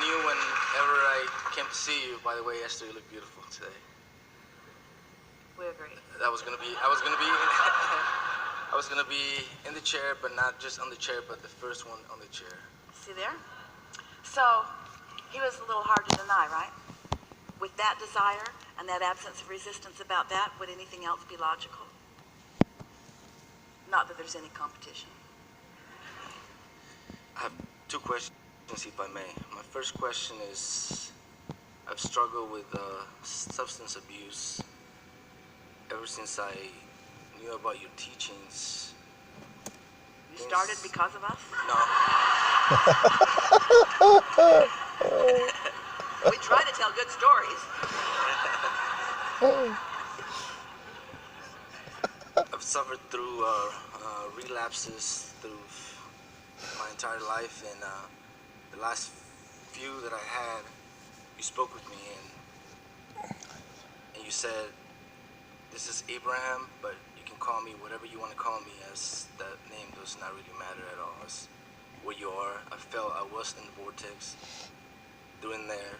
knew whenever I came to see you. By the way, Esther, you look beautiful today. We agree. I was gonna be in the chair, but not just on the chair, but the first one on the chair. See there? So, he was a little hard to deny, right? With that desire and that absence of resistance about that, would anything else be logical? Not that there's any competition. I have two questions, if I may. My first question is, I've struggled with substance abuse ever since I knew about your teachings. You started because of us? No. We try to tell good stories. I've suffered through relapses through my entire life, and the last few that I had, you spoke with me, and you said, this is Abraham, but you can call me whatever you want to call me, as that name does not really matter at all. It's where you are. I felt I was in the vortex during there,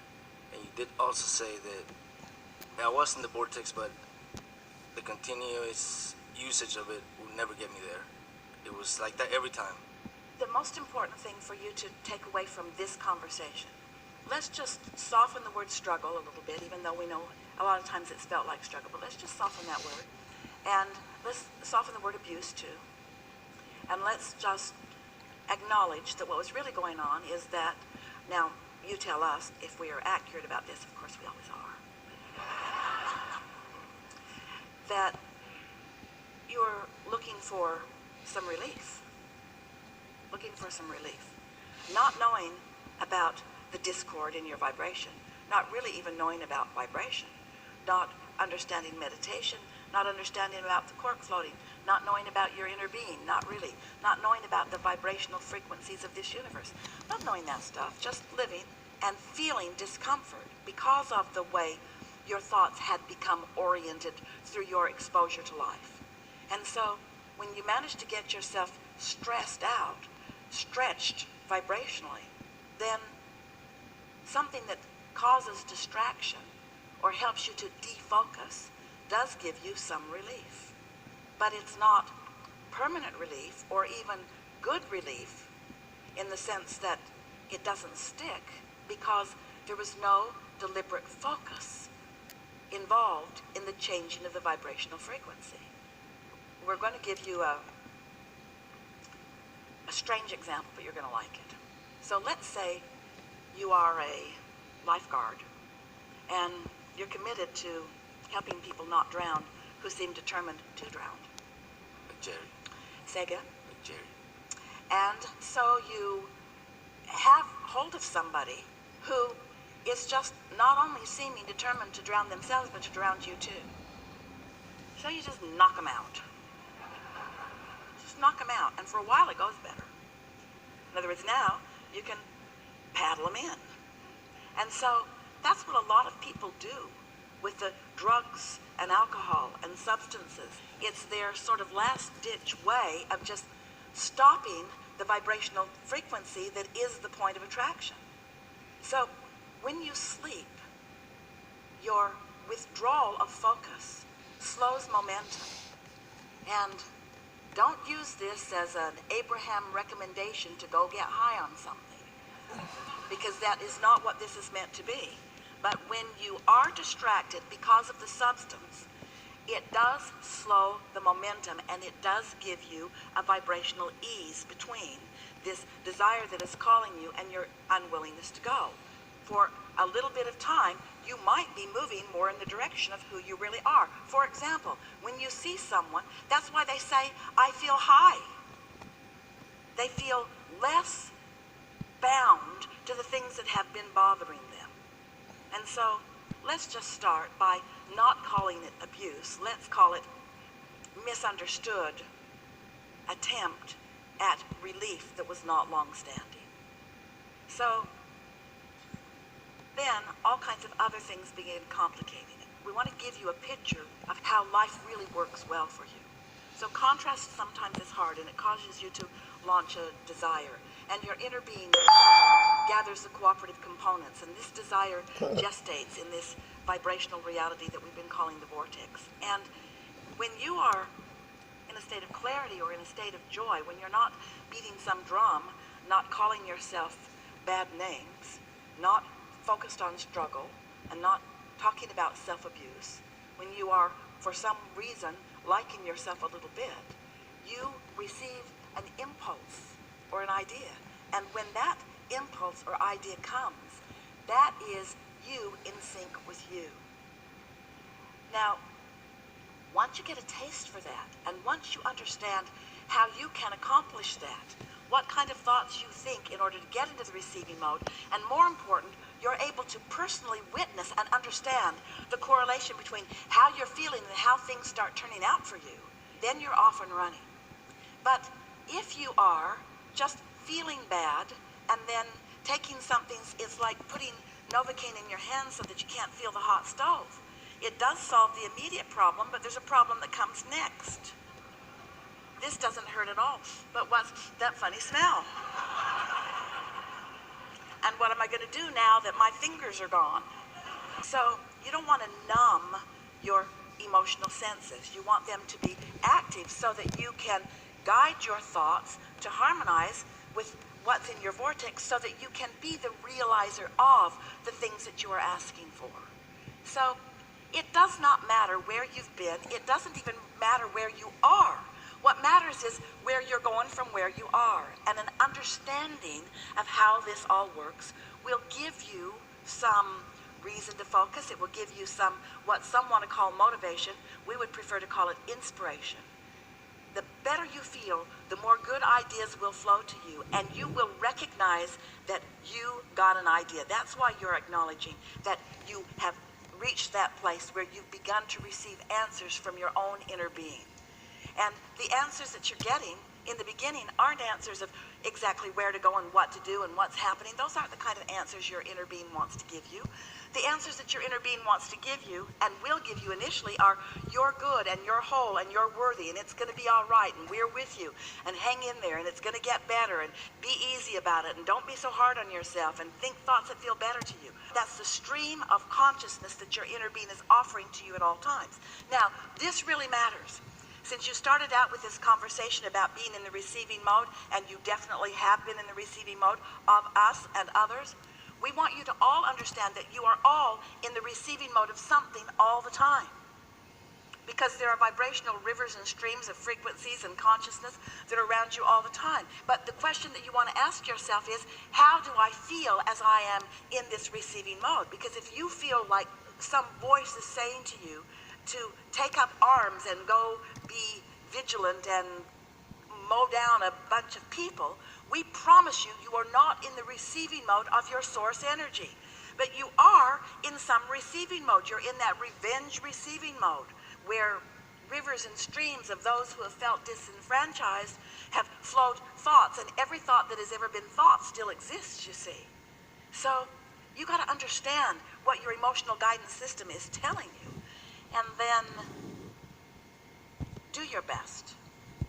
and you did also say that I was in the vortex, but the continuous usage of it will never get me there. It was like that every time. The most important thing for you to take away from this conversation, let's just soften the word struggle a little bit, even though we know a lot of times it's felt like struggle, but let's just soften that word. And let's soften the word abuse too. And let's just acknowledge that what was really going on is that, now you tell us if we are accurate about this, of course we always are, that you're looking for some relief. Looking for some relief. Not knowing about the discord in your vibration, not really even knowing about vibration, not understanding meditation, not understanding about the cork floating, not knowing about your inner being, not really, not knowing about the vibrational frequencies of this universe, not knowing that stuff, just living and feeling discomfort because of the way your thoughts had become oriented through your exposure to life. And so when you manage to get yourself stressed out, stretched vibrationally, then something that causes distraction or helps you to defocus does give you some relief. But it's not permanent relief or even good relief in the sense that it doesn't stick because there was no deliberate focus involved in the changing of the vibrational frequency. We're going to give you a strange example, but you're going to like it. So let's say you are a lifeguard and you're committed to helping people not drown who seem determined to drown. Like Jerry. Say again? Like Jerry. And so you have hold of somebody who is just not only seeming determined to drown themselves, but to drown you too. So you just knock them out. Just knock them out. And for a while it goes better. In other words, now you can paddle them in. And so that's what a lot of people do with the drugs and alcohol and substances. It's their sort of last-ditch way of just stopping the vibrational frequency that is the point of attraction. So when you sleep, your withdrawal of focus slows momentum. And don't use this as an Abraham recommendation to go get high on something, because that is not what this is meant to be. But when you are distracted because of the substance, it does slow the momentum and it does give you a vibrational ease between this desire that is calling you and your unwillingness to go. For a little bit of time, you might be moving more in the direction of who you really are. For example, when you see someone, that's why they say, I feel high. They feel less bound to the things that have been bothering them. And so let's just start by not calling it abuse. Let's call it misunderstood attempt at relief that was not long-standing. So then all kinds of other things begin complicating it. We want to give you a picture of how life really works well for you. So contrast sometimes is hard and it causes you to launch a desire. and your inner being gathers the cooperative components, and this desire gestates in this vibrational reality that we've been calling the vortex. And when you are in a state of clarity or in a state of joy, when you're not beating some drum, not calling yourself bad names, not focused on struggle, and not talking about self-abuse, when you are, for some reason, liking yourself a little bit, you receive an impulse or an idea. And when that impulse or idea comes, that is you in sync with you. Now, once you get a taste for that, and once you understand how you can accomplish that, what kind of thoughts you think in order to get into the receiving mode, and more important, you're able to personally witness and understand the correlation between how you're feeling and how things start turning out for you, then you're off and running. But if you are just feeling bad and then taking something, it's like putting Novocaine in your hand so that you can't feel the hot stove. It does solve the immediate problem, but there's a problem that comes next. This doesn't hurt at all, but what's that funny smell? And what am I going to do now that my fingers are gone? So you don't want to numb your emotional senses. You want them to be active so that you can guide your thoughts to harmonize with what's in your vortex so that you can be the realizer of the things that you are asking for. So it does not matter where you've been. It doesn't even matter where you are. What matters is where you're going from where you are. And an understanding of how this all works will give you some reason to focus. It will give you some, what some want to call motivation. We would prefer to call it inspiration. The better you feel, the more good ideas will flow to you, and you will recognize that you got an idea. That's why you're acknowledging that you have reached that place where you've begun to receive answers from your own inner being. And the answers that you're getting in the beginning aren't answers of exactly where to go and what to do and what's happening. Those aren't the kind of answers your inner being wants to give you. The answers that your inner being wants to give you and will give you initially are you're good and you're whole and you're worthy and it's going to be all right and we're with you and hang in there and it's going to get better and be easy about it and don't be so hard on yourself and think thoughts that feel better to you. That's the stream of consciousness that your inner being is offering to you at all times. Now, this really matters. Since you started out with this conversation about being in the receiving mode, and you definitely have been in the receiving mode of us and others, we want you to all understand that you are all in the receiving mode of something all the time. Because there are vibrational rivers and streams of frequencies and consciousness that are around you all the time. But the question that you want to ask yourself is, how do I feel as I am in this receiving mode? Because if you feel like some voice is saying to you to take up arms and go be vigilant and mow down a bunch of people, we promise you, you are not in the receiving mode of your source energy. But you are in some receiving mode. You're in that revenge receiving mode where rivers and streams of those who have felt disenfranchised have flowed thoughts, and every thought that has ever been thought still exists, you see. So you got to understand what your emotional guidance system is telling you, and then do your best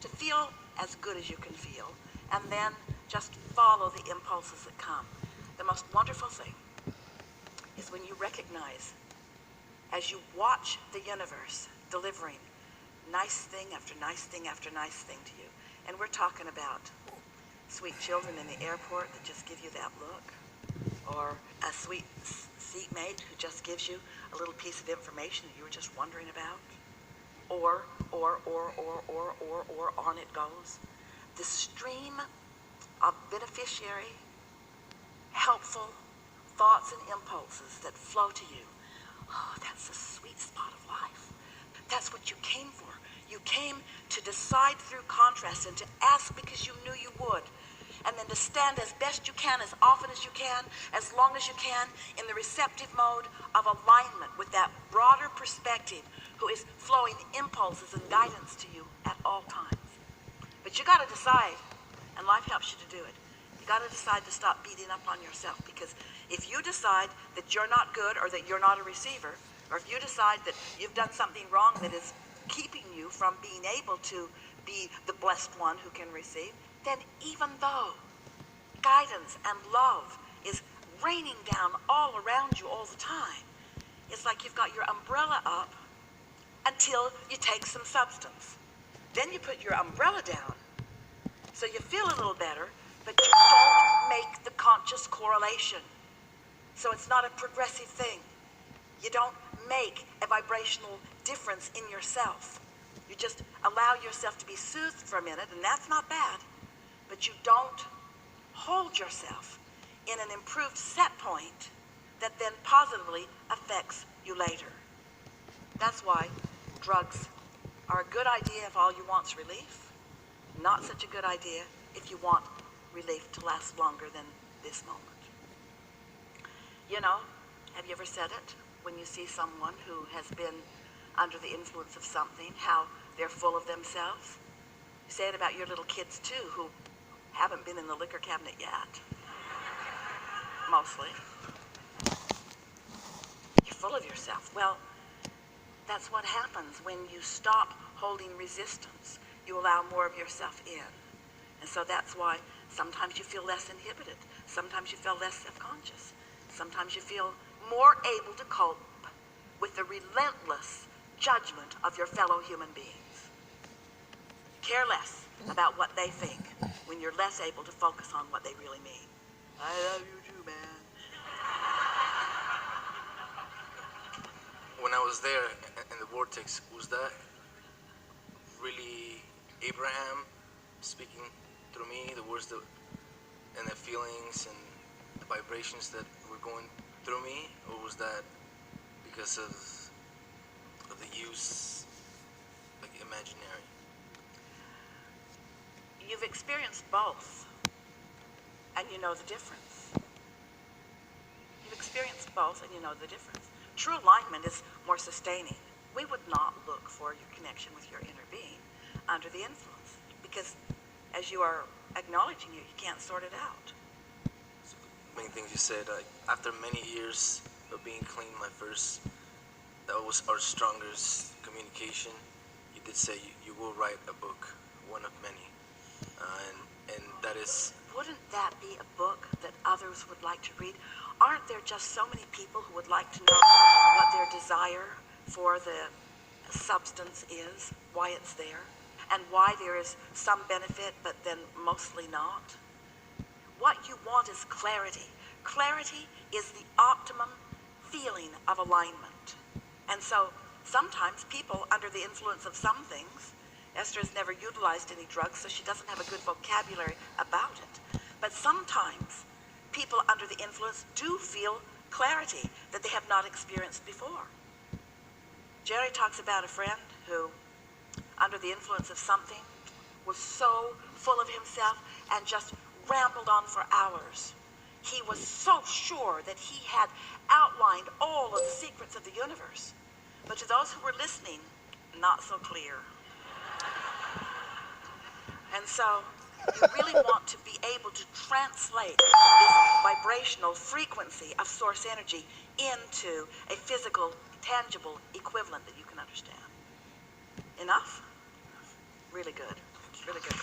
to feel as good as you can feel, and then just follow the impulses that come. The most wonderful thing is when you recognize, as you watch the universe delivering nice thing after nice thing after nice thing to you, and we're talking about sweet children in the airport that just give you that look, or a sweet seatmate who just gives you a little piece of information that you were just wondering about, or on it goes. The stream of beneficiary, helpful thoughts and impulses that flow to you. Oh, that's the sweet spot of life. That's what you came for. You came to decide through contrast and to ask because you knew you would. And then to stand as best you can, as often as you can, as long as you can, in the receptive mode of alignment with that broader perspective who is flowing impulses and guidance to you at all times. But you got to decide, and life helps you to do it. You got to decide to stop beating up on yourself, because if you decide that you're not good or that you're not a receiver, or if you decide that you've done something wrong that is keeping you from being able to be the blessed one who can receive, then even though guidance and love is raining down all around you all the time. It's like you've got your umbrella up until you take some substance. Then you put your umbrella down, so you feel a little better, but you don't make the conscious correlation. So it's not a progressive thing. You don't make a vibrational difference in yourself. You just allow yourself to be soothed for a minute, and that's not bad, but you don't hold yourself in an improved set point that then positively affects you later. That's why drugs are a good idea if all you want's relief. Not such a good idea if you want relief to last longer than this moment. You know, have you ever said it when you see someone who has been under the influence of something, how they're full of themselves? You say it about your little kids too, who haven't been in the liquor cabinet yet. Mostly. You're full of yourself. Well, that's what happens when you stop holding resistance. You allow more of yourself in. And so that's why sometimes you feel less inhibited. Sometimes you feel less self-conscious. Sometimes you feel more able to cope with the relentless judgment of your fellow human beings. Care less about what they think when you're less able to focus on what they really mean. I love you too, man. When I was there in the vortex, was that really Abraham speaking through me, the words that, and the feelings and the vibrations that were going through me, or was that because of the use, like, imaginary? You've experienced both, and you know the difference. You've experienced both, and you know the difference. True alignment is more sustaining. We would not look for your connection with your inner being under the influence, because as you are acknowledging it, you can't sort it out. Main things you said, after many years of being clean, that was our strongest communication. You did say you will write a book, one of many, and that is. Wouldn't that be a book that others would like to read? Aren't there just so many people who would like to know what their desire for the substance is, why it's there, and why there is some benefit but then mostly not? What you want is clarity. Clarity is the optimum feeling of alignment. And so sometimes people under the influence of some things, Esther has never utilized any drugs, so she doesn't have a good vocabulary about it. But sometimes people under the influence do feel clarity that they have not experienced before. Jerry talks about a friend who, under the influence of something, was so full of himself and just rambled on for hours. He was so sure that he had outlined all of the secrets of the universe. But to those who were listening, not so clear. And so you really want to be able to translate this vibrational frequency of source energy into a physical, tangible equivalent that you can understand. Enough? Really good. Really good.